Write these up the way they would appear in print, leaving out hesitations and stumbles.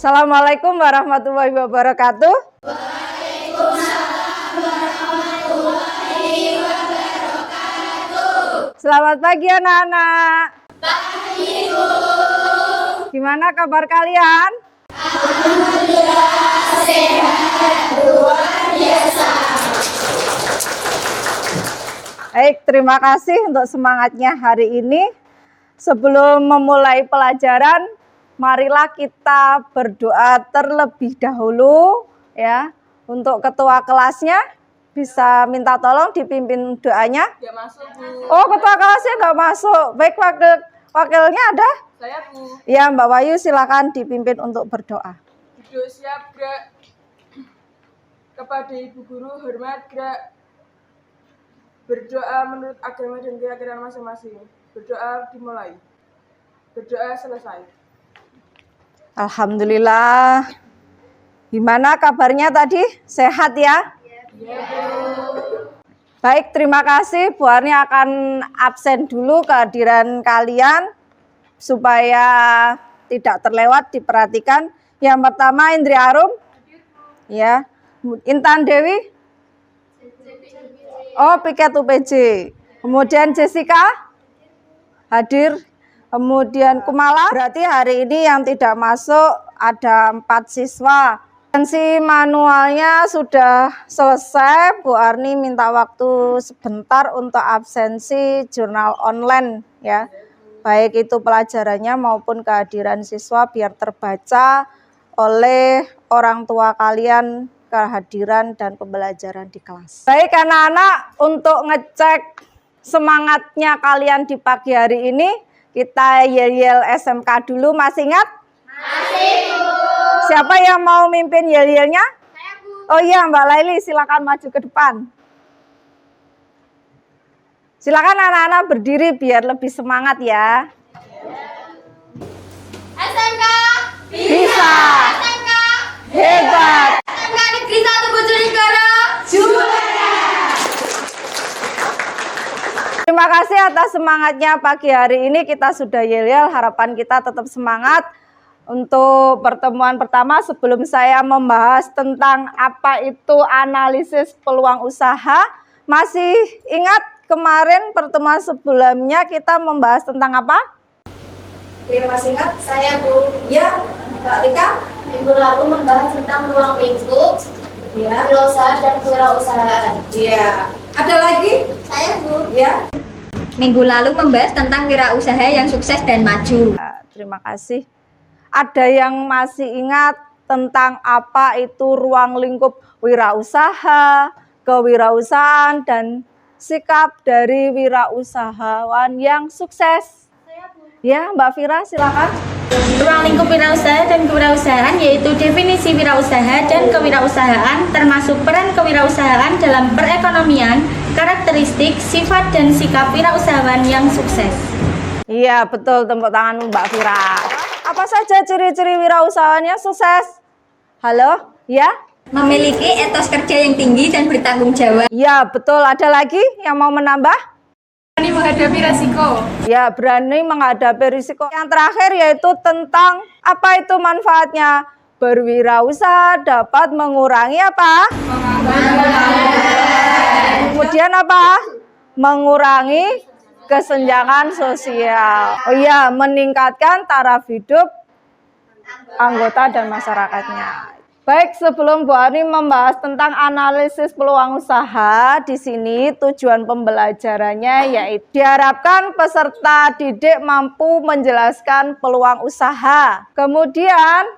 Assalamualaikum warahmatullahi wabarakatuh. Selamat pagi anak-anak. Pagi, Bu. Gimana kabar kalian? Alhamdulillah sehat, luar biasa. Baik, terima kasih untuk semangatnya hari ini. Sebelum memulai pelajaran, marilah kita berdoa terlebih dahulu ya. Untuk ketua kelasnya bisa minta tolong dipimpin doanya. Nggak masuk, Bu. Oh, ketua kelasnya nggak masuk. Baik, wakilnya ada? Saya, Bu. Ya, Mbak Wayu silakan dipimpin untuk berdoa. Duduk siap, gerak. Kepada Ibu Guru, hormat, gerak. Berdoa menurut agama dan keyakinan masing-masing. Berdoa dimulai. Berdoa selesai. Alhamdulillah. Gimana kabarnya tadi? Sehat ya? Ya, Bu. Baik, terima kasih. Bu Arni akan absen dulu kehadiran kalian supaya tidak terlewat, diperhatikan. Yang pertama Indri Arum. Ya. Intan Dewi. Oh, piket UPJ. Kemudian Jessica hadir. Kemudian Kumala. Berarti hari ini yang tidak masuk ada 4 siswa. Absensi manualnya sudah selesai. Bu Arni minta waktu sebentar untuk absensi jurnal online ya. Baik itu pelajarannya maupun kehadiran siswa biar terbaca oleh orang tua kalian kehadiran dan pembelajaran di kelas. Baik anak-anak, untuk ngecek semangatnya kalian di pagi hari ini, kita yel-yel SMK dulu. Masih ingat? Masih, Bu. Siapa yang mau mimpin yel-yelnya? Saya, Bu. Oh iya, Mbak Laili, silakan maju ke depan. Silakan anak-anak berdiri biar lebih semangat ya. SMK Bisa. SMK Hebat. SMK Negeri 1 Bojonegoro juara. Terima kasih atas semangatnya pagi hari ini. Kita sudah yel-yel, harapan kita tetap semangat. Untuk pertemuan pertama, sebelum saya membahas tentang apa itu analisis peluang usaha, masih ingat kemarin pertemuan sebelumnya kita membahas tentang apa? Masih ingat? Saya, Bu. Ya, Mbak Rika? Minggu lalu membahas tentang ruang lingkup, Ya. wirausaha dan kewirausahaan. Iya. Ada lagi? Saya, Bu. Ya. Minggu lalu membahas tentang wirausaha yang sukses dan maju. Nah, terima kasih. Ada yang masih ingat tentang apa itu ruang lingkup wirausaha, kewirausahaan, dan sikap dari wirausahawan yang sukses? Ya, Mbak Fira silakan. Ruang lingkup wirausaha dan kewirausahaan yaitu definisi wirausaha dan kewirausahaan, termasuk peran kewirausahaan dalam perekonomian, karakteristik, sifat, dan sikap wirausahawan yang sukses. Iya, betul, tepuk tangan Mbak Fira. Apa saja ciri-ciri wirausahawannya sukses? Halo? Ya? Memiliki etos kerja yang tinggi dan bertanggung jawab. Ya, betul. Ada lagi yang mau menambah? Berani menghadapi resiko. Ya, berani menghadapi risiko. Yang terakhir yaitu tentang apa itu manfaatnya. Berwirausaha dapat mengurangi apa? Kemudian apa? Mengurangi kesenjangan sosial. Oh iya, meningkatkan taraf hidup anggota dan masyarakatnya. Baik, sebelum Bu Ani membahas tentang analisis peluang usaha, di sini tujuan pembelajarannya yaitu diharapkan peserta didik mampu menjelaskan peluang usaha. Kemudian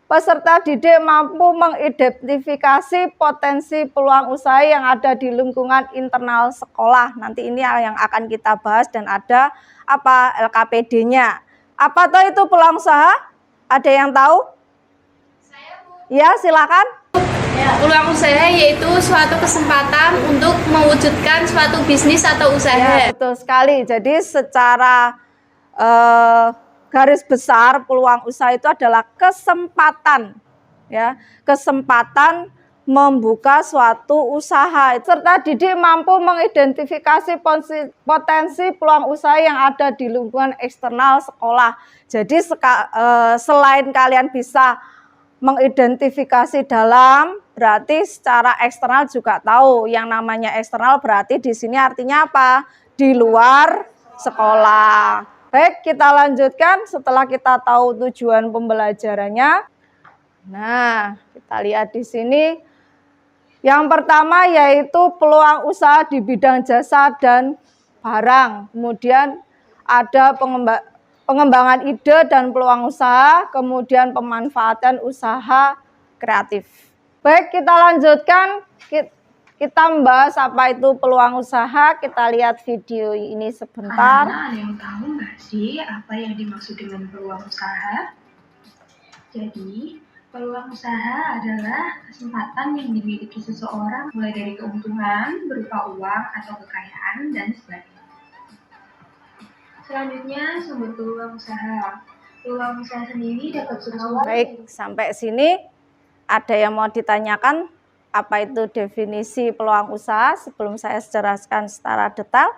peserta didik mampu mengidentifikasi potensi peluang usaha yang ada di lingkungan internal sekolah. Nanti ini yang akan kita bahas dan ada apa LKPD-nya. Apa tuh itu peluang usaha? Ada yang tahu? Ya, silakan. Peluang usaha yaitu suatu kesempatan untuk mewujudkan suatu bisnis atau usaha. Ya, betul sekali. Jadi secara garis besar peluang usaha itu adalah kesempatan, ya, kesempatan membuka suatu usaha, serta didik mampu mengidentifikasi potensi peluang usaha yang ada di lingkungan eksternal sekolah. Jadi selain kalian bisa mengidentifikasi dalam, berarti secara eksternal juga tahu. Yang namanya eksternal berarti di sini artinya apa? Di luar sekolah. Baik, kita lanjutkan setelah kita tahu tujuan pembelajarannya. Nah, kita lihat di sini. Yang pertama yaitu peluang usaha di bidang jasa dan barang. Kemudian ada pengembangan ide dan peluang usaha, kemudian pemanfaatan usaha kreatif. Baik, kita lanjutkan. Kita membahas apa itu peluang usaha. Kita lihat video ini sebentar. Ada yang tahu nggak sih apa yang dimaksud dengan peluang usaha? Jadi, peluang usaha adalah kesempatan yang dimiliki seseorang mulai dari keuntungan berupa uang atau kekayaan dan sebagainya. Selanjutnya, sumber peluang usaha. Peluang usaha sendiri dapat bersumber. Baik, sampai sini ada yang mau ditanyakan apa itu definisi peluang usaha sebelum saya jelaskan secara detail?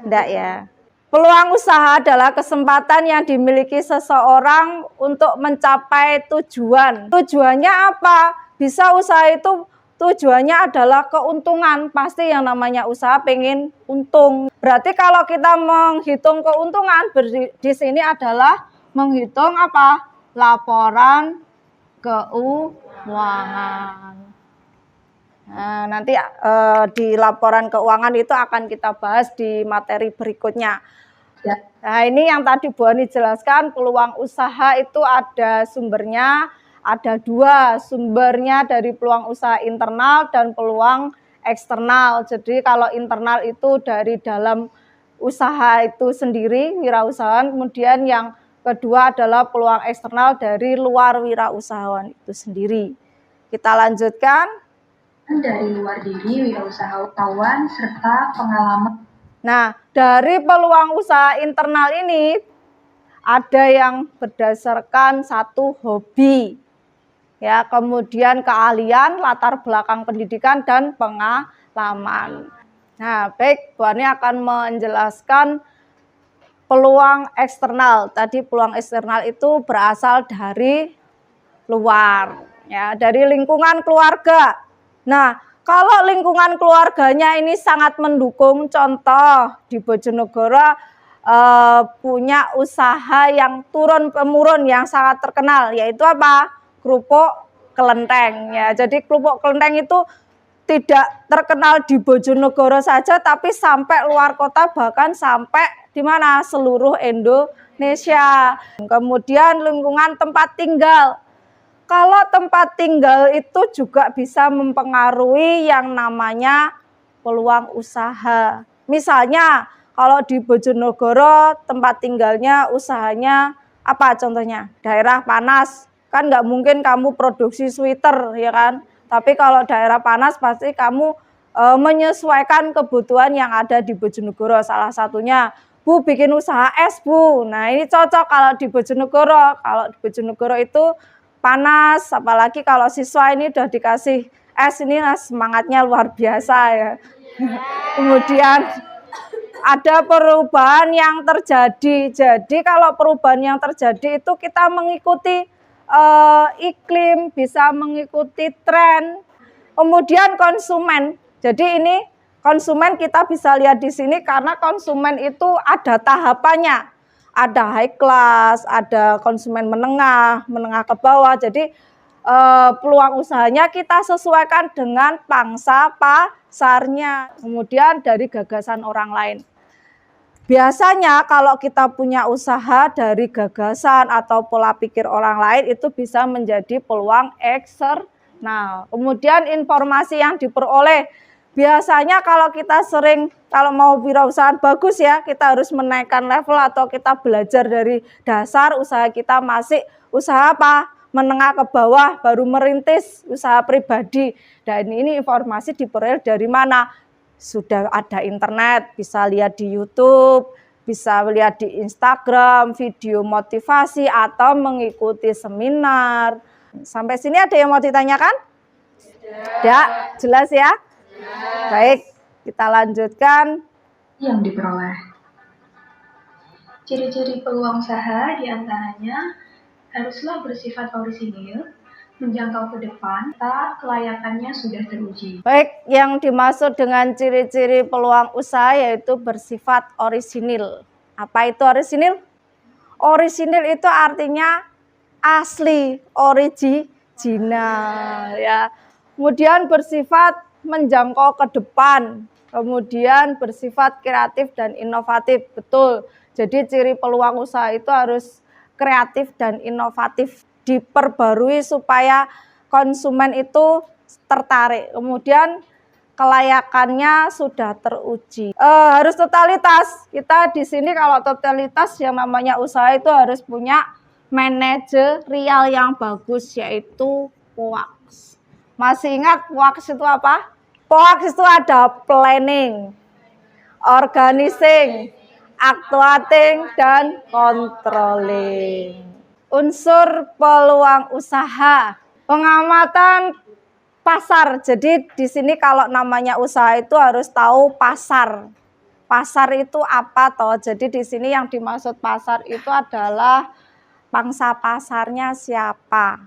Tidak ya. Peluang usaha adalah kesempatan yang dimiliki seseorang untuk mencapai tujuan. Tujuannya apa? Bisa usaha itu tujuannya adalah keuntungan. Pasti yang namanya usaha pengen untung. Berarti kalau kita menghitung keuntungan, di sini adalah menghitung apa? Laporan keuangan. Nah, nanti di laporan keuangan itu akan kita bahas di materi berikutnya. Nah, ini yang tadi Bu Ani jelaskan, peluang usaha itu ada sumbernya, ada dua, sumbernya dari peluang usaha internal dan peluang eksternal. Jadi kalau internal itu dari dalam usaha itu sendiri, wirausahawan, kemudian yang kedua adalah peluang eksternal dari luar wirausahawan itu sendiri. Kita lanjutkan. Dari luar diri, wirausahawan, serta pengalaman. Nah, dari peluang usaha internal ini ada yang berdasarkan satu hobi, ya, kemudian keahlian, latar belakang pendidikan dan pengalaman. Nah, baik, Bu Ani akan menjelaskan peluang eksternal. Tadi peluang eksternal itu berasal dari luar, ya, dari lingkungan keluarga. Nah, kalau lingkungan keluarganya ini sangat mendukung, contoh di Bojonegoro punya usaha yang turun-temurun yang sangat terkenal, yaitu apa? Kerupuk kelenteng. Ya, jadi kerupuk kelenteng itu tidak terkenal di Bojonegoro saja, tapi sampai luar kota, bahkan sampai di mana? Seluruh Indonesia. Kemudian lingkungan tempat tinggal. Kalau tempat tinggal itu juga bisa mempengaruhi yang namanya peluang usaha. Misalnya kalau di Bojonegoro tempat tinggalnya usahanya apa contohnya? Daerah panas, kan nggak mungkin kamu produksi sweater ya kan. Tapi kalau daerah panas pasti kamu menyesuaikan kebutuhan yang ada di Bojonegoro. Salah satunya, Bu bikin usaha es Bu. Nah ini cocok kalau di Bojonegoro. Kalau di Bojonegoro itu panas, apalagi kalau siswa ini udah dikasih es, ini semangatnya luar biasa ya. Kemudian ada perubahan yang terjadi. Jadi kalau perubahan yang terjadi itu kita mengikuti iklim, bisa mengikuti tren. Kemudian konsumen. Jadi ini konsumen kita bisa lihat di sini karena konsumen itu ada tahapannya. Ada high class, ada konsumen menengah, menengah ke bawah. Jadi peluang usahanya kita sesuaikan dengan pangsa pasarnya. Kemudian dari gagasan orang lain. Biasanya kalau kita punya usaha dari gagasan atau pola pikir orang lain itu bisa menjadi peluang eksternal. Kemudian informasi yang diperoleh. Biasanya kalau kita kalau mau wirausahaan bagus ya, kita harus menaikkan level atau kita belajar dari dasar usaha kita masih usaha apa? Menengah ke bawah, baru merintis usaha pribadi. Dan ini informasi diperoleh dari mana? Sudah ada internet, bisa lihat di YouTube, bisa lihat di Instagram, video motivasi atau mengikuti seminar. Sampai sini ada yang mau ditanyakan? Tidak, jelas ya? Baik, kita lanjutkan. Yang diperoleh. Ciri-ciri peluang usaha diantaranya haruslah bersifat orisinil, menjangkau ke depan, serta kelayakannya sudah teruji. Baik, yang dimaksud dengan ciri-ciri peluang usaha yaitu bersifat orisinil. Apa itu orisinil? Orisinil itu artinya asli, original ya. Kemudian bersifat menjangkau ke depan, kemudian bersifat kreatif dan inovatif. Betul. Jadi ciri peluang usaha itu harus kreatif dan inovatif, diperbarui supaya konsumen itu tertarik. Kemudian kelayakannya sudah teruji. Harus totalitas. Kita di sini kalau totalitas yang namanya usaha itu harus punya manajerial yang bagus, yaitu POAX. Masih ingat POAX itu apa? POAX itu ada planning, organizing, actuating, dan controlling. Unsur peluang usaha, pengamatan pasar. Jadi di sini kalau namanya usaha itu harus tahu pasar. Pasar itu apa toh? Jadi di sini yang dimaksud pasar itu adalah pangsa pasarnya siapa.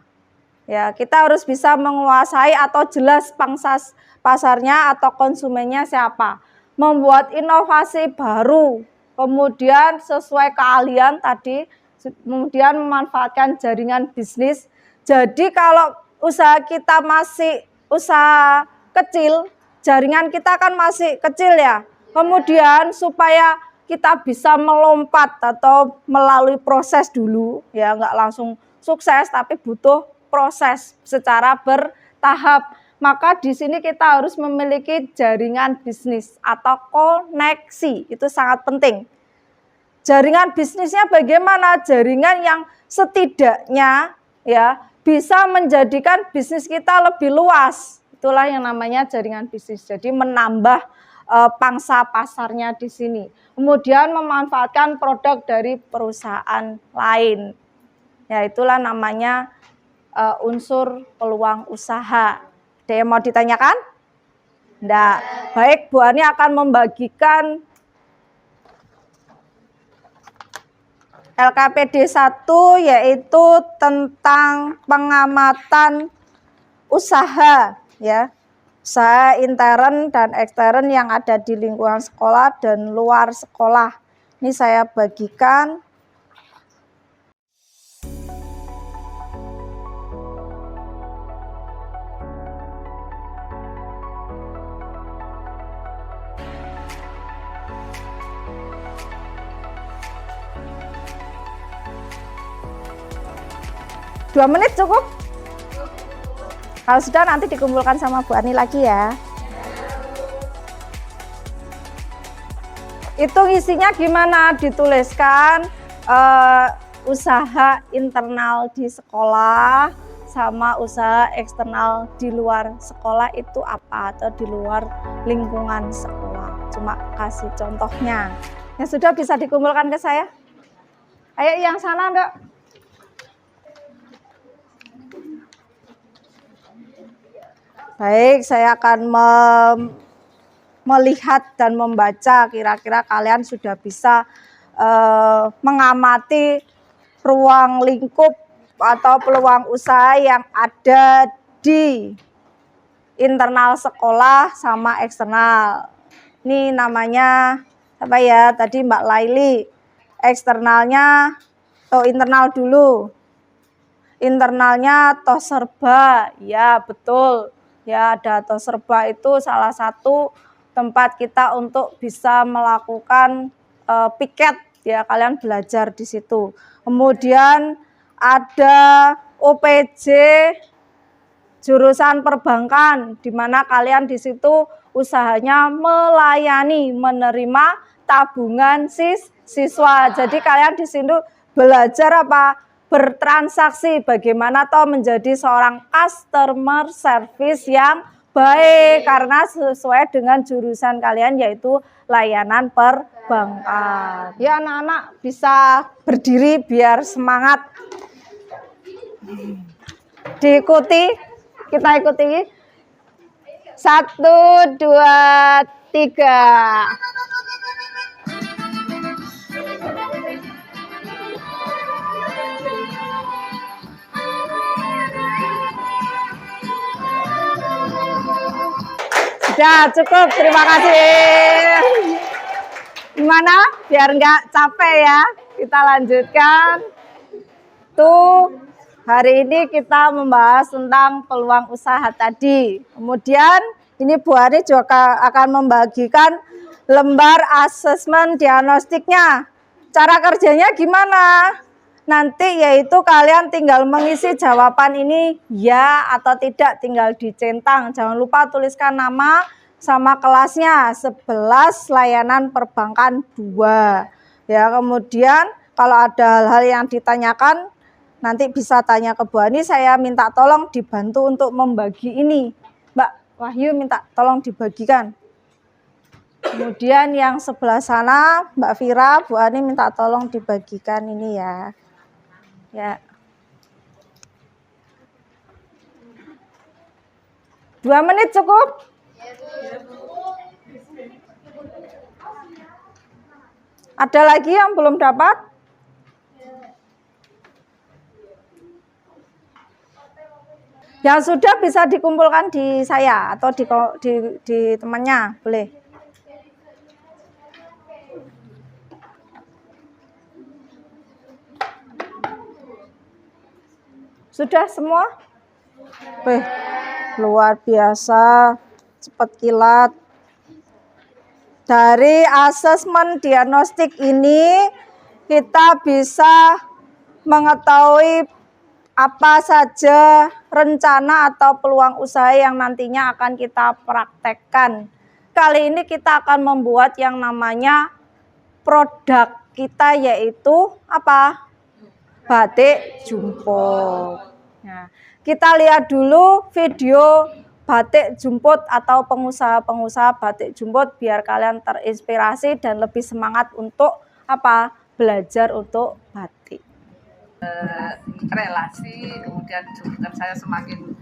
Ya, kita harus bisa menguasai atau jelas pangsa pasarnya atau konsumennya siapa. Membuat inovasi baru, kemudian sesuai keahlian tadi, kemudian memanfaatkan jaringan bisnis. Jadi kalau usaha kita masih usaha kecil, jaringan kita kan masih kecil ya. Kemudian supaya kita bisa melompat atau melalui proses dulu, ya nggak langsung sukses, tapi butuh proses secara bertahap. Maka di sini kita harus memiliki jaringan bisnis atau koneksi, itu sangat penting. Jaringan bisnisnya bagaimana? Jaringan yang setidaknya ya bisa menjadikan bisnis kita lebih luas. Itulah yang namanya jaringan bisnis. Jadi menambah pangsa pasarnya di sini. Kemudian memanfaatkan produk dari perusahaan lain. Ya, itulah namanya unsur peluang usaha. Ada yang mau ditanyakan? Enggak. Baik, Bu Ani akan membagikan LKPD 1 yaitu tentang pengamatan usaha ya. Usaha intern dan ekstern yang ada di lingkungan sekolah dan luar sekolah. Ini saya bagikan. Dua menit cukup? Kalau sudah nanti dikumpulkan sama Bu Ani lagi ya. Itu isinya gimana? Dituliskan usaha internal di sekolah sama usaha eksternal di luar sekolah itu apa, atau di luar lingkungan sekolah. Cuma kasih contohnya. Yang sudah bisa dikumpulkan ke saya. Ayo yang sana, Mbak. Baik, saya akan melihat dan membaca, kira-kira kalian sudah bisa mengamati ruang lingkup atau peluang usaha yang ada di internal sekolah sama eksternal. Ini namanya apa ya? Tadi Mbak Laili. Eksternalnya atau internal dulu. Internalnya Toserba. Ya, betul. Ya, ada Toserba itu salah satu tempat kita untuk bisa melakukan piket ya, kalian belajar di situ. Kemudian ada OPJ jurusan perbankan, di mana kalian di situ usahanya melayani, menerima tabungan siswa. Jadi kalian di situ belajar apa? Bertransaksi, bagaimana toh menjadi seorang customer service yang baik, karena sesuai dengan jurusan kalian yaitu layanan perbankan. Ya, anak-anak bisa berdiri biar semangat. Diikuti, kita ikuti. 1, 2, 3. Sudah cukup, terima kasih. Gimana? Biar nggak capek ya. Kita lanjutkan. Tuh, hari ini kita membahas tentang peluang usaha tadi. Kemudian ini Bu Ani juga akan membagikan lembar asesmen diagnostiknya. Cara kerjanya gimana? Nanti yaitu kalian tinggal mengisi jawaban ini ya atau tidak, tinggal dicentang. Jangan lupa tuliskan nama sama kelasnya, 11 layanan perbankan 2. Ya, kemudian kalau ada hal-hal yang ditanyakan nanti bisa tanya ke Bu Ani. Saya minta tolong dibantu untuk membagi ini. Mbak Wahyu minta tolong dibagikan. Kemudian yang sebelah sana Mbak Vira, Bu Ani minta tolong dibagikan ini ya. Ya. 2 menit cukup? Ada lagi yang belum dapat? Yang sudah bisa dikumpulkan di saya atau di temannya, boleh. Sudah semua? Luar biasa, cepat kilat. Dari asesmen diagnostik ini kita bisa mengetahui apa saja rencana atau peluang usaha yang nantinya akan kita praktekkan. Kali ini kita akan membuat yang namanya produk kita, yaitu apa? Batik jumput. Nah, kita lihat dulu video batik jumput atau pengusaha-pengusaha batik jumput biar kalian terinspirasi dan lebih semangat untuk apa? Belajar untuk batik. Relasi, kemudian jumputan saya semakin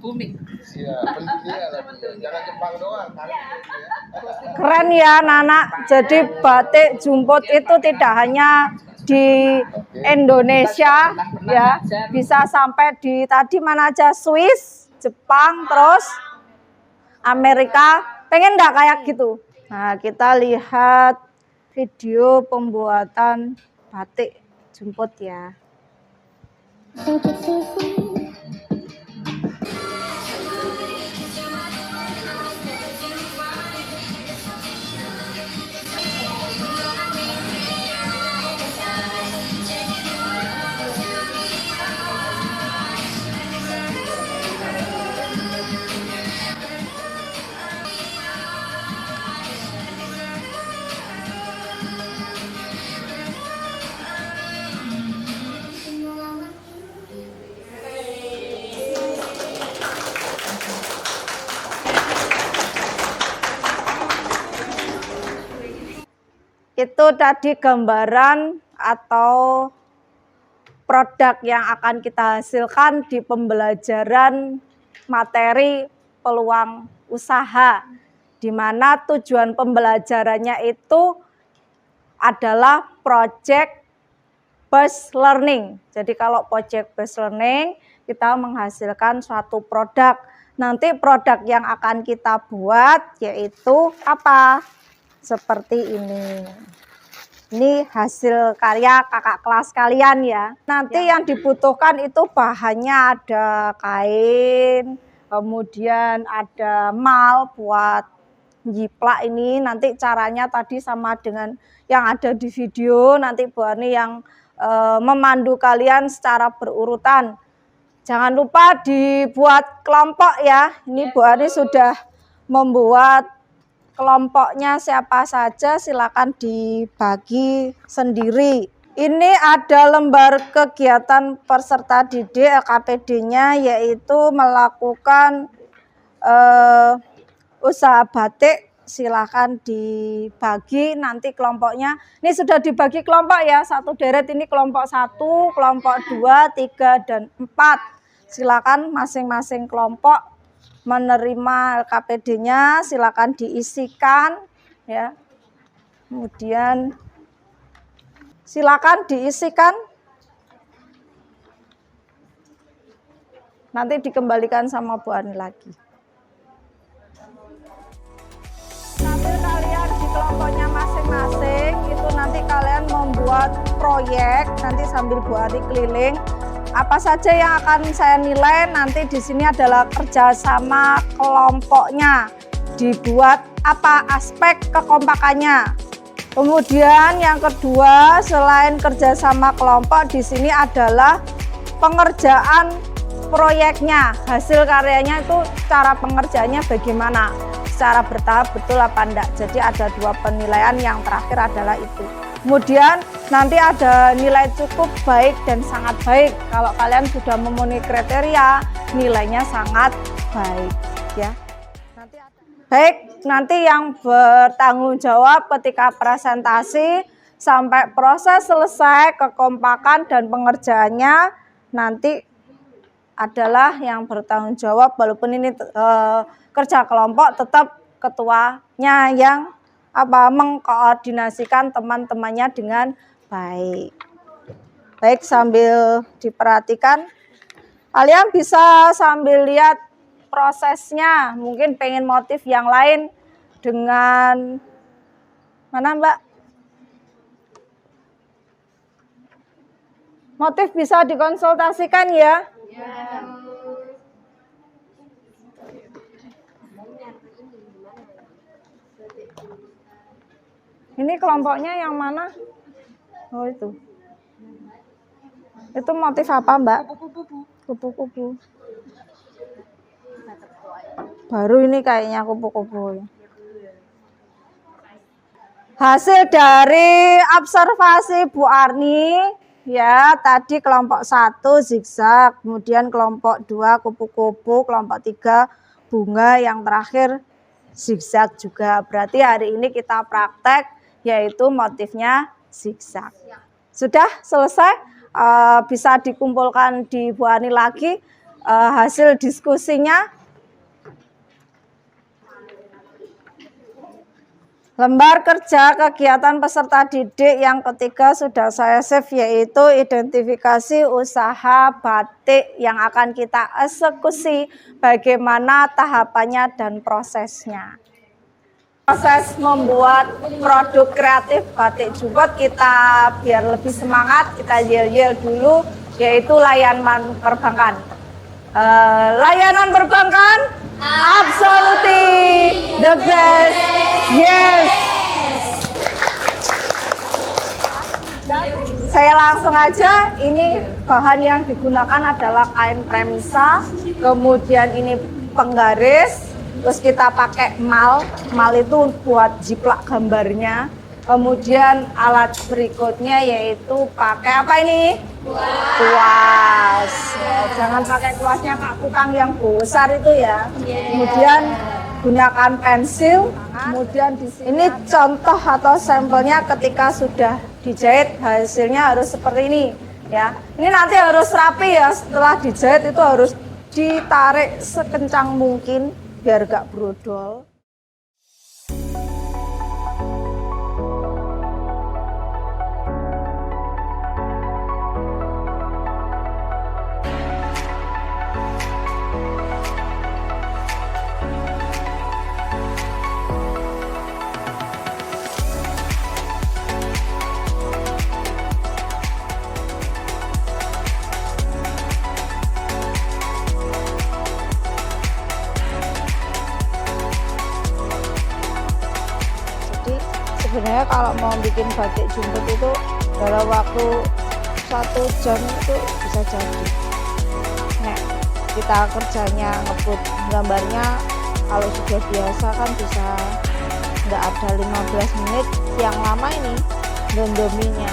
booming. Iya, jangan Jepang doang. Keren ya anak-anak. Jadi batik jumput itu tidak hanya di Indonesia ya, bisa sampai di tadi mana aja, Swiss, Jepang, terus Amerika. Pengen enggak kayak gitu? Nah, kita lihat video pembuatan batik jumput ya. Itu tadi gambaran atau produk yang akan kita hasilkan di pembelajaran materi peluang usaha, di mana tujuan pembelajarannya itu adalah project based learning. Jadi kalau project based learning kita menghasilkan suatu produk. Nanti produk yang akan kita buat yaitu apa? Seperti ini. Ini hasil karya kakak kelas kalian ya. Nanti yang dibutuhkan itu bahannya ada kain, kemudian ada mal buat nyiplak ini. Nanti caranya tadi sama dengan yang ada di video. Nanti Bu Ani yang memandu kalian secara berurutan. Jangan lupa dibuat kelompok ya. Ini Bu Ani sudah membuat kelompoknya siapa saja, silakan dibagi sendiri. Ini ada lembar kegiatan peserta didik LKPD-nya, yaitu melakukan usaha batik. Silakan dibagi nanti kelompoknya. Ini sudah dibagi kelompok ya, satu deret ini kelompok 1, kelompok 2, 3, dan 4. Silakan masing-masing kelompok menerima LKPD-nya, silakan diisikan ya. Kemudian silakan diisikan. Nanti dikembalikan sama Bu Ani lagi. Sambil kalian di kelompoknya masing-masing, itu nanti kalian membuat proyek, nanti sambil Bu Ani keliling. Apa saja yang akan saya nilai nanti di sini adalah kerjasama kelompoknya. Dibuat apa aspek kekompakannya. Kemudian yang kedua, selain kerjasama kelompok, di sini adalah pengerjaan proyeknya, hasil karyanya itu cara pengerjaannya bagaimana, secara bertahap betul apa enggak. Jadi ada 2 penilaian, yang terakhir adalah itu. Kemudian nanti ada nilai cukup, baik, dan sangat baik. Kalau kalian sudah memenuhi kriteria, nilainya sangat baik ya. Baik, nanti yang bertanggung jawab ketika presentasi sampai proses selesai, kekompakan dan pengerjaannya nanti adalah yang bertanggung jawab, walaupun ini kerja kelompok, tetap ketuanya yang mengkoordinasikan teman-temannya dengan baik. Baik, sambil diperhatikan, kalian bisa sambil lihat prosesnya, mungkin pengen motif yang lain dengan mana Mbak? Motif bisa dikonsultasikan ya. Ini kelompoknya yang mana? Oh itu. Itu motif apa Mbak? Kupu-kupu. Baru ini kayaknya kupu-kupu. Hasil dari observasi Bu Arni ya, tadi kelompok 1 zigzag, kemudian kelompok 2 kupu-kupu, kelompok 3 bunga, yang terakhir zigzag juga. Berarti hari ini kita praktek yaitu motifnya zigzag. Sudah selesai, bisa dikumpulkan di Bu Ani lagi hasil diskusinya. Lembar kerja kegiatan peserta didik yang ketiga sudah saya save, yaitu identifikasi usaha batik yang akan kita eksekusi, bagaimana tahapannya dan prosesnya. Proses membuat produk kreatif batik Jumbo kita biar lebih semangat, kita yel-yel dulu, yaitu layanan perbankan. Layanan perbankan, absolutely the best, yes. Saya langsung aja, ini bahan yang digunakan adalah kain premisa, kemudian ini penggaris, terus kita pakai mal itu buat jiplak gambarnya. Kemudian alat berikutnya yaitu pakai apa ini? Kuas. Jangan pakai kuasnya Pak Tukang yang besar itu ya. Kemudian gunakan pensil. Kemudian di sini contoh atau sampelnya ketika sudah dijahit, hasilnya harus seperti ini ya. Ini nanti harus rapi ya, setelah dijahit itu harus ditarik sekencang mungkin biar gak brodol. Sebenarnya kalau mau bikin batik jumput itu dalam waktu 1 jam itu bisa jadi. Nah, kita kerjanya ngebut gambarnya kalau sudah biasa kan bisa nggak ada 15 menit, yang lama ini dondominya.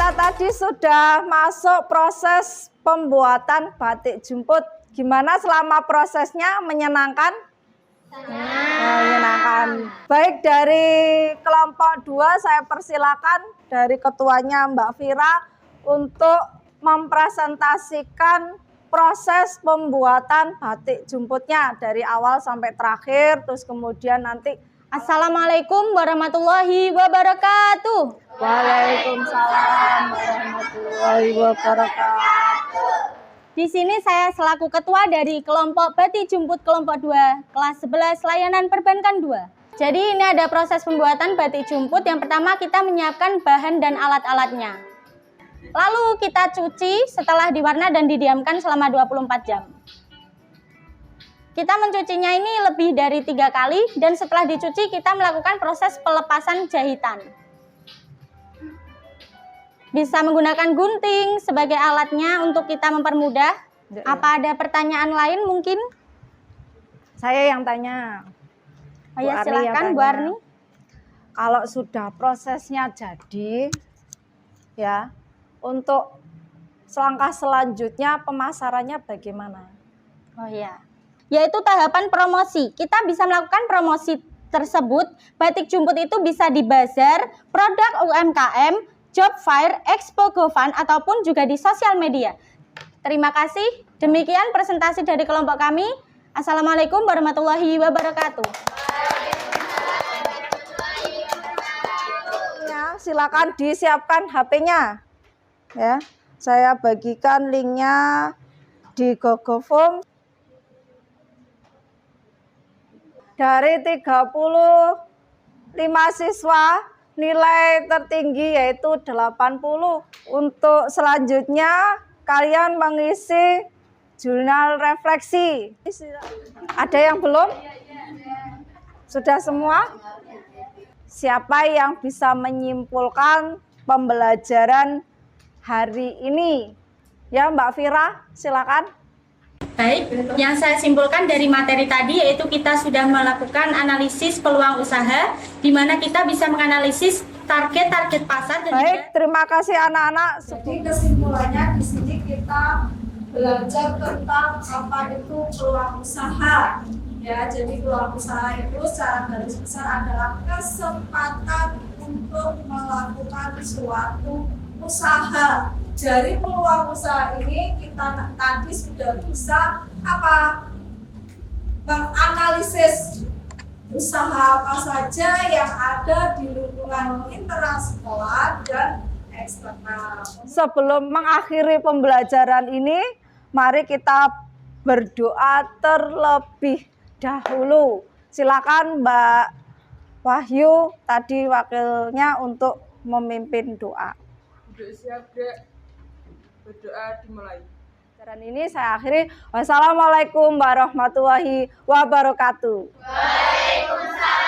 kita tadi sudah masuk proses pembuatan batik jumput. Gimana selama prosesnya? Menyenangkan? Menyenangkan. Baik, dari kelompok 2 saya persilakan dari ketuanya Mbak Vira untuk mempresentasikan proses pembuatan batik jumputnya dari awal sampai terakhir, terus kemudian nanti. Assalamualaikum warahmatullahi wabarakatuh. Waalaikumsalam warahmatullahi wabarakatuh. Di sini saya selaku ketua dari kelompok batik jumput kelompok 2 kelas 11 layanan perbankan 2. Jadi ini ada proses pembuatan batik jumput. Yang pertama kita menyiapkan bahan dan alat-alatnya. Lalu kita cuci setelah diwarna dan didiamkan selama 24 jam. Kita mencucinya ini lebih dari 3 kali dan setelah dicuci kita melakukan proses pelepasan jahitan. Bisa menggunakan gunting sebagai alatnya untuk kita mempermudah. Apa ada pertanyaan lain mungkin? Saya yang tanya. Oh ya, Bu Arni silakan yang Bu tanya. Arni. Kalau sudah prosesnya jadi, ya, untuk selangkah selanjutnya pemasarannya bagaimana? Oh ya, yaitu tahapan promosi. Kita bisa melakukan promosi tersebut. Batik jumput itu bisa di bazar, produk UMKM, job fair, expo GoFund, ataupun juga di sosial media. Terima kasih. Demikian presentasi dari kelompok kami. Assalamualaikum warahmatullahi wabarakatuh. Ya, silakan disiapkan HP-nya. Ya, saya bagikan linknya di Google Form. Dari 35 siswa, nilai tertinggi yaitu 80. Untuk selanjutnya kalian mengisi jurnal refleksi. Ada yang belum? Sudah semua? Siapa yang bisa menyimpulkan pembelajaran hari ini? Ya, Mbak Vira, silakan. Baik, yang saya simpulkan dari materi tadi yaitu kita sudah melakukan analisis peluang usaha, di mana kita bisa menganalisis target-target pasar. Dan baik, terima kasih anak-anak. Jadi kesimpulannya di sini kita belajar tentang apa itu peluang usaha. Ya, jadi peluang usaha itu secara garis besar adalah kesempatan untuk melakukan suatu usaha. Dari peluang usaha ini kita tadi sudah bisa menganalisis usaha apa saja yang ada di lingkungan internal sekolah dan eksternal. Sebelum mengakhiri pembelajaran ini, mari kita berdoa terlebih dahulu. Silakan Mbak Wahyu, tadi wakilnya, untuk memimpin doa. Duduk siap, Dek. Berdoa dimulai. Pembelajaran ini saya akhiri. Wassalamualaikum warahmatullahi wabarakatuh. Waalaikumsalam.